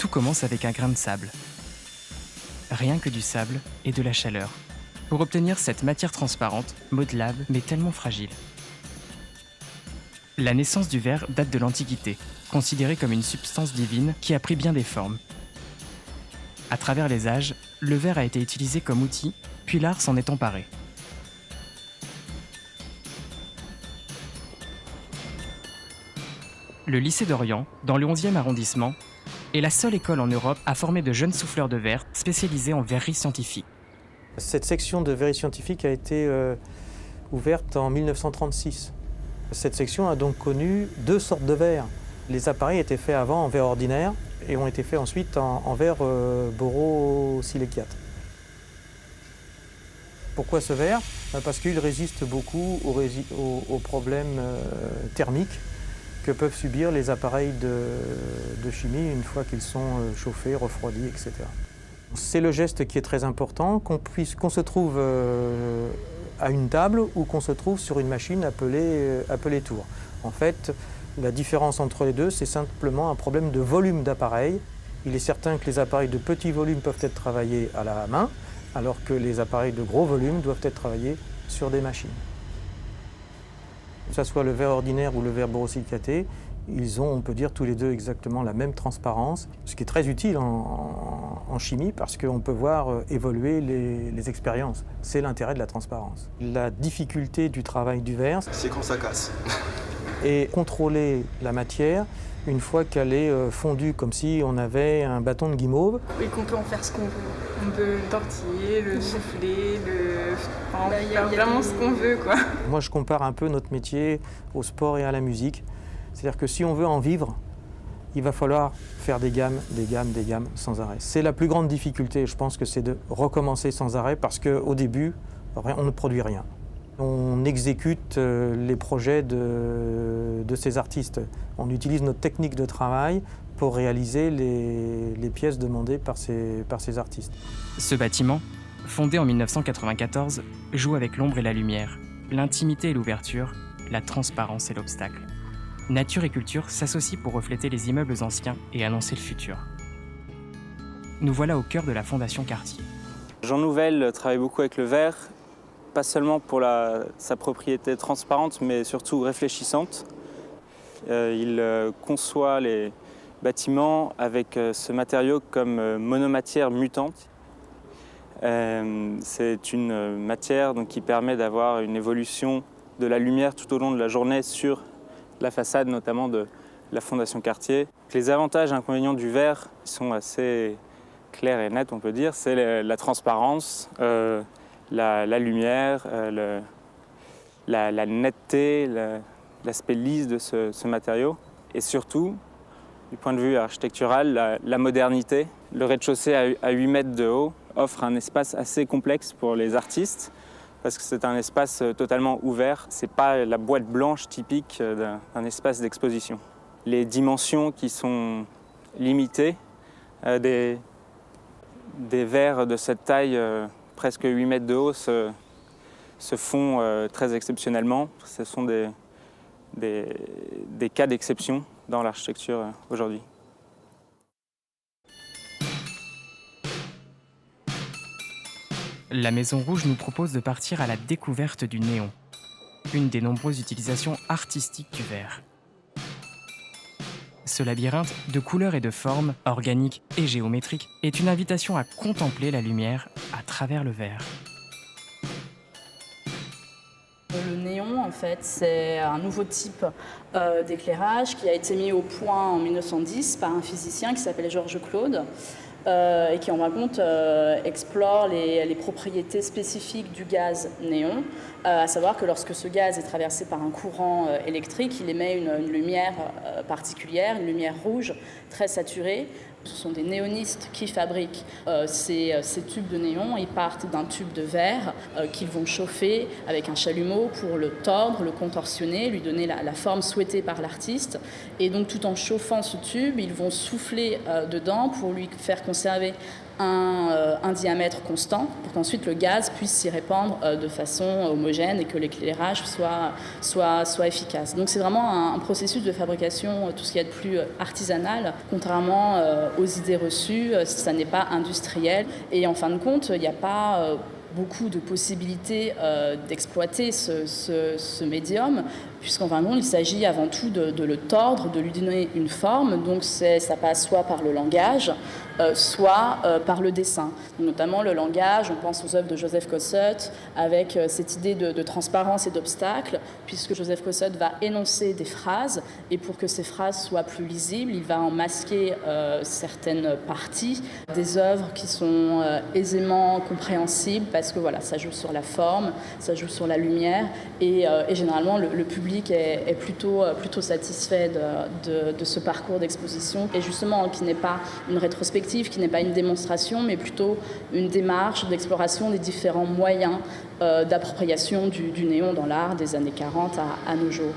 commence avec un grain de sable. Rien que du sable et de la chaleur. Pour obtenir cette matière transparente, modelable mais tellement fragile. La naissance du verre date de l'Antiquité, considérée comme une substance divine qui a pris bien des formes. À travers les âges, le verre a été utilisé comme outil, puis l'art s'en est emparé. Le lycée d'Orient, dans le 11e arrondissement, est la seule école en Europe à former de jeunes souffleurs de verre spécialisés en verrerie scientifique. Cette section de verrerie scientifique a été ouverte en 1936. Cette section a donc connu deux sortes de verres. Les appareils étaient faits avant en verre ordinaire et ont été faits ensuite en verre borosilicate. Pourquoi ce verre? Parce qu'il résiste beaucoup aux problèmes thermiques que peuvent subir les appareils de chimie une fois qu'ils sont chauffés, refroidis, etc. C'est le geste qui est très important, qu'on se trouve à une table ou qu'on se trouve sur une machine appelée tour. En fait, la différence entre les deux, c'est simplement un problème de volume d'appareil. Il est certain que les appareils de petit volume peuvent être travaillés à la main, alors que les appareils de gros volume doivent être travaillés sur des machines. Que ce soit le verre ordinaire ou le verre borosilicaté, ils ont, on peut dire, tous les deux exactement la même transparence, ce qui est très utile en chimie parce qu'on peut voir évoluer les expériences. C'est l'intérêt de la transparence. La difficulté du travail du verre, c'est quand ça casse. Et contrôler la matière une fois qu'elle est fondue, comme si on avait un bâton de guimauve. Et qu'on peut en faire ce qu'on veut. On peut le tortiller, le souffler, faire vraiment ce qu'on veut, quoi. Moi, je compare un peu notre métier au sport et à la musique. C'est-à-dire que si on veut en vivre, il va falloir faire des gammes sans arrêt. C'est la plus grande difficulté, je pense que c'est de recommencer sans arrêt parce qu'au début, on ne produit rien. On exécute les projets de ces artistes. On utilise notre technique de travail pour réaliser les pièces demandées par ces artistes. Ce bâtiment, fondé en 1994, joue avec l'ombre et la lumière, l'intimité et l'ouverture, la transparence et l'obstacle. Nature et culture s'associent pour refléter les immeubles anciens et annoncer le futur. Nous voilà au cœur de la Fondation Cartier. Jean Nouvel travaille beaucoup avec le verre, pas seulement pour sa propriété transparente, mais surtout réfléchissante. Il conçoit les bâtiments avec ce matériau comme monomatière mutante. C'est une matière donc, qui permet d'avoir une évolution de la lumière tout au long de la journée sur la façade, notamment de la Fondation Cartier. Les avantages et inconvénients du verre sont assez clairs et nets, on peut dire. C'est la transparence, la lumière, la netteté, l'aspect lisse de ce matériau. Et surtout, du point de vue architectural, la modernité. Le rez-de-chaussée à 8 mètres de haut offre un espace assez complexe pour les artistes parce que c'est un espace totalement ouvert. Ce n'est pas la boîte blanche typique d'un espace d'exposition. Les dimensions qui sont limitées, des verres de cette taille, presque 8 mètres de haut, se font très exceptionnellement. Ce sont des cas d'exception dans l'architecture aujourd'hui. La Maison Rouge nous propose de partir à la découverte du néon, une des nombreuses utilisations artistiques du verre. Ce labyrinthe de couleurs et de formes, organiques et géométriques, est une invitation à contempler la lumière à travers le verre. Le néon, en fait, c'est un nouveau type d'éclairage qui a été mis au point en 1910 par un physicien qui s'appelle Georges Claude et qui, en fin de compte, explore les propriétés spécifiques du gaz néon, à savoir que lorsque ce gaz est traversé par un courant électrique, il émet une lumière particulière, une lumière rouge très saturée. Ce sont des néonistes qui fabriquent ces tubes de néon. Ils partent d'un tube de verre qu'ils vont chauffer avec un chalumeau pour le tordre, le contorsionner, lui donner la forme souhaitée par l'artiste. Et donc tout en chauffant ce tube, ils vont souffler dedans pour lui faire conserver un diamètre constant pour qu'ensuite le gaz puisse s'y répandre de façon homogène et que l'éclairage soit efficace. Donc c'est vraiment un processus de fabrication, tout ce qu'il y a de plus artisanal, contrairement aux idées reçues, ça n'est pas industriel. Et en fin de compte, il n'y a pas beaucoup de possibilités d'exploiter ce médium, puisqu'en fin de compte, il s'agit avant tout de le tordre, de lui donner une forme. Donc ça passe soit par le langage, soit par le dessin. Notamment le langage, on pense aux œuvres de Joseph Cossette, avec cette idée de transparence et d'obstacle, puisque Joseph Cossette va énoncer des phrases, et pour que ces phrases soient plus lisibles, il va en masquer certaines parties des œuvres qui sont aisément compréhensibles, parce que voilà, ça joue sur la forme, ça joue sur la lumière, et généralement le public est plutôt satisfait de ce parcours d'exposition, et justement qui n'est pas une rétrospective, qui n'est pas une démonstration, mais plutôt une démarche d'exploration des différents moyens d'appropriation du néon dans l'art des années 40 à nos jours.